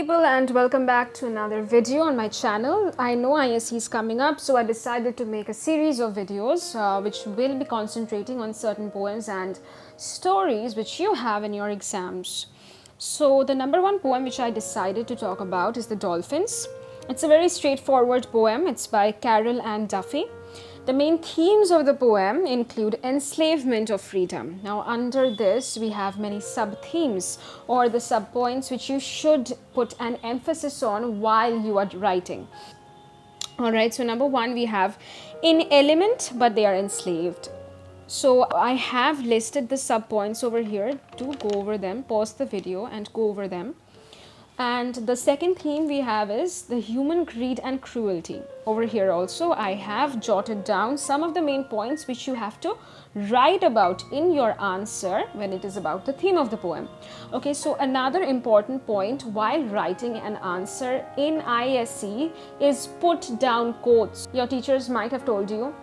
people, and welcome back to another video on my channel. I know ISC is coming up, so I decided to make a series of videos which will be concentrating on certain poems and stories which you have in your exams. So the number one poem which I decided to talk about is The Dolphins. It's a very straightforward poem. It's by Carol and Duffy. The main themes of the poem include enslavement of freedom. Now, under this, we have many sub-themes or the sub-points which you should put an emphasis on while you are writing. Alright, so number one, we have in element, but they are enslaved. So I have listed the sub-points over here. Do go over them, pause the video and go over them. And the second theme we have is the human greed and cruelty. Over here also I have jotted down some of the main points which you have to write about in your answer when it is about the theme of the poem. Okay, so another important point while writing an answer in ISC is put down quotes. Your teachers might have told you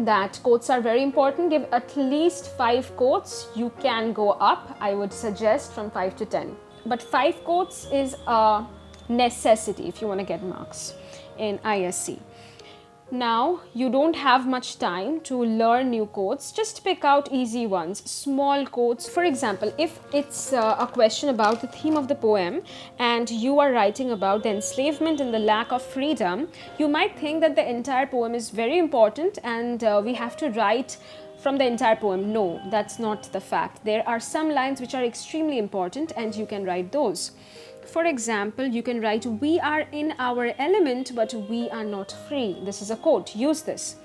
that quotes are very important. Give at least 5 quotes. You can go up. I would suggest from 5 to 10. But 5 quotes is a necessity if you want to get marks in ISC. Now, you don't have much time to learn new quotes. Just pick out easy ones, small quotes. For example, if it's a question about the theme of the poem and you are writing about the enslavement and the lack of freedom, you might think that the entire poem is very important and we have to write from the entire poem. No, that's not the fact. There are some lines which are extremely important and you can write those. For example, you can write, "We are in our element, but we are not free." This is a quote. Use this.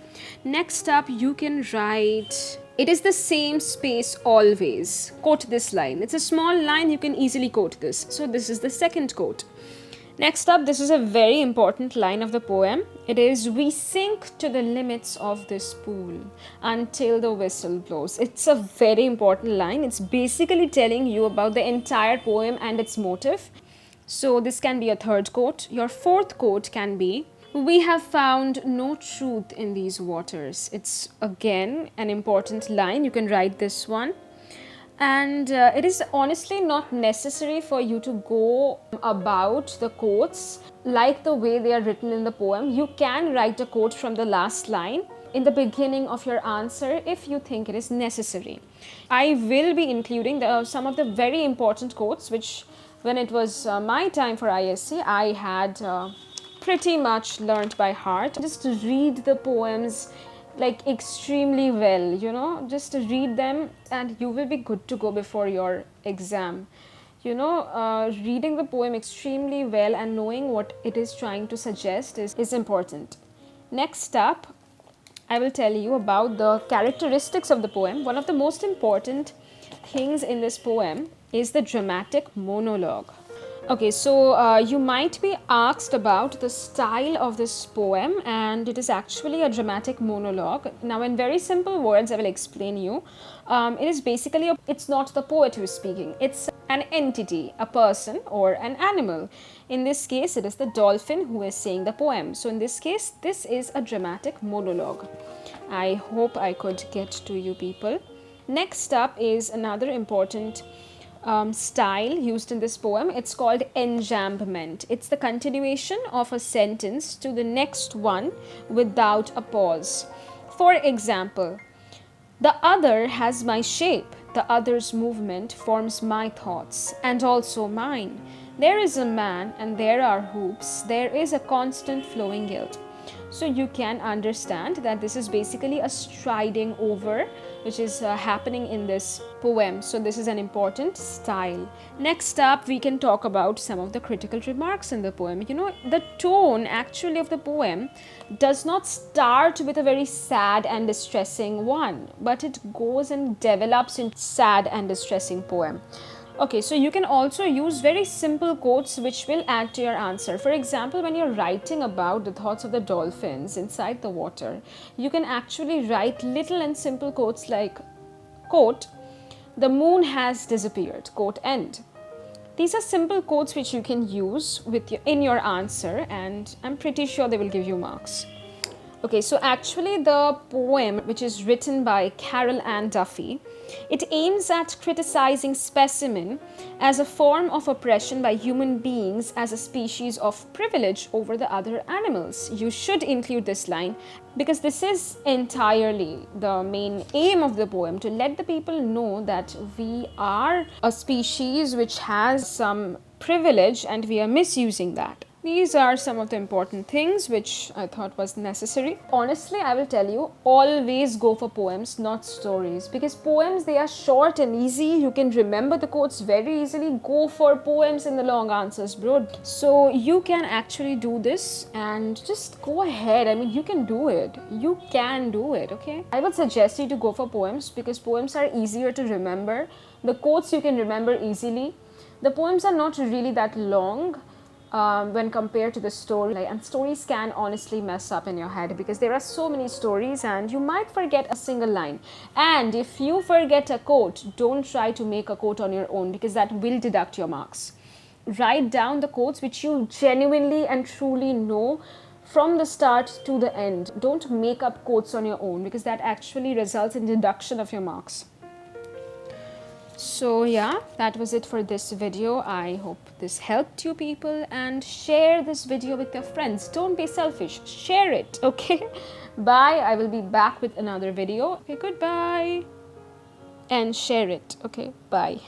Next up, you can write, "It is the same space always." Quote this line. It's a small line. You can easily quote this. So this is the second quote. Next up, this is a very important line of the poem. It is, "We sink to the limits of this pool until the whistle blows." It's a very important line. It's basically telling you about the entire poem and its motive. So this can be a third quote. Your fourth quote can be, "We have found no truth in these waters." It's again an important line. You can write this one. And it is honestly not necessary for you to go about the quotes like the way they are written in the poem. You can write a quote from the last line in the beginning of your answer if you think it is necessary. I will be including some of the very important quotes which, when it was my time for ISC, I had pretty much learned by heart. Just read the poems like extremely well, you know, just read them and you will be good to go before your exam. You know, reading the poem extremely well and knowing what it is trying to suggest is important. Next up, I will tell you about the characteristics of the poem. One of the most important things in this poem is the dramatic monologue. Okay, so you might be asked about the style of this poem, and it is actually a dramatic monologue. Now, in very simple words, I will explain you. It is basically, it's not the poet who is speaking. It's an entity, a person or an animal. In this case, it is the dolphin who is saying the poem. So in this case, this is a dramatic monologue. I hope I could get to you people. Next up is another important style used in this poem. It's called enjambment. It's the continuation of a sentence to the next one without a pause. For example, "The other has my shape. The other's movement forms my thoughts and also mine. There is a man and there are hoops. There is a constant flowing guilt." So you can understand that this is basically a striding over which is happening in this poem. So this is an important style. Next up, we can talk about some of the critical remarks in the poem. You know, the tone actually of the poem does not start with a very sad and distressing one, but it goes and develops in sad and distressing poem. Okay, so you can also use very simple quotes which will add to your answer. For example, when you're writing about the thoughts of the dolphins inside the water, you can actually write little and simple quotes like, quote, "The moon has disappeared," quote end. These are simple quotes which you can use in your answer, and I'm pretty sure they will give you marks. Okay, so actually the poem, which is written by Carol Ann Duffy, it aims at criticizing specimen as a form of oppression by human beings as a species of privilege over the other animals. You should include this line because this is entirely the main aim of the poem, to let the people know that we are a species which has some privilege and we are misusing that. These are some of the important things which I thought was necessary. Honestly, I will tell you, always go for poems, not stories, because poems, they are short and easy. You can remember the quotes very easily. Go for poems and the long answers, bro. So you can actually do this and just go ahead. I mean, you can do it. You can do it, okay? I would suggest you to go for poems because poems are easier to remember. The quotes you can remember easily. The poems are not really that long. When compared to the story, and stories can honestly mess up in your head because there are so many stories and you might forget a single line. And if you forget a quote, don't try to make a quote on your own because that will deduct your marks. Write down the quotes which you genuinely and truly know from the start to the end. Don't make up quotes on your own because that actually results in deduction of your marks. So yeah, that was it for this video. I hope this helped you people, and share this video with your friends. Don't be selfish, share it, okay? Bye. I will be back with another video. Okay, goodbye. And share it, okay? Bye.